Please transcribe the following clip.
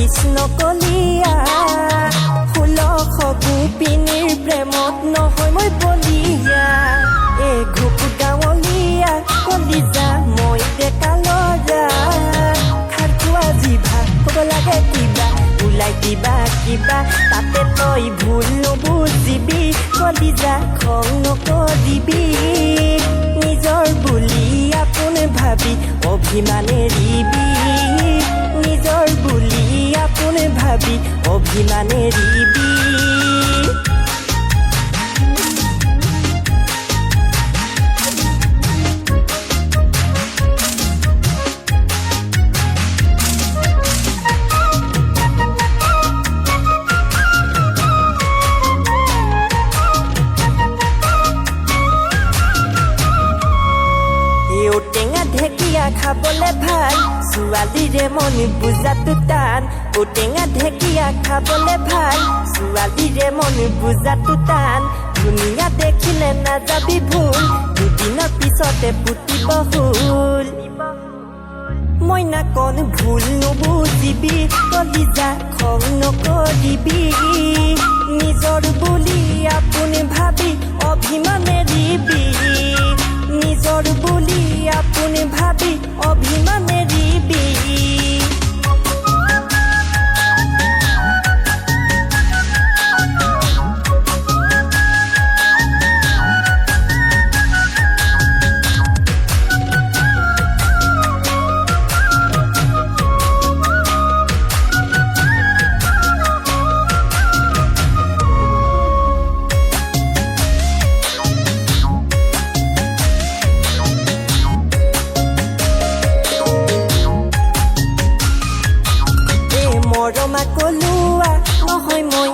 কৃষ্ণ কলিয়া 16 গোপিনীৰ প্ৰেমত নহয় মই বলিয়া এই ঘুকু গাঁৱলীয়া কলিজা মই ডেকা ল'ৰা খাৰখোৱা জিভা ক'ব লাগে কিবা ওলাই দিবা কিবা তাতে তই ভুল নুবুজিবি কলিজা খং নকৰিবি নিজৰ বুলি আপোন ভাবি অভিমান এৰিবি নিজৰ বুলি আপোন ভাবি অভিমান এৰিবি টেঙা ঢেকীয়া খাবলে ভাল ছোৱালীৰে মন বুজাটো টান টেঙা ঢেকীয়া খাবলে ভাল ছোৱালীৰে মন বুজাটো টান ধুনীয়া দেখিলে নাযাবি ভুল দুদিনৰ পিছতে পুতিব ফুল মইনা কণ ভুল নুবুজিবি কলিজা খং নকৰিবি নিজৰ বুলি আপোন ভাবি অভিমান এৰিবি নিজৰ বুলি আপোন ভাবি অভিমান এৰিবি মৰমা কলোৱা নহয় মই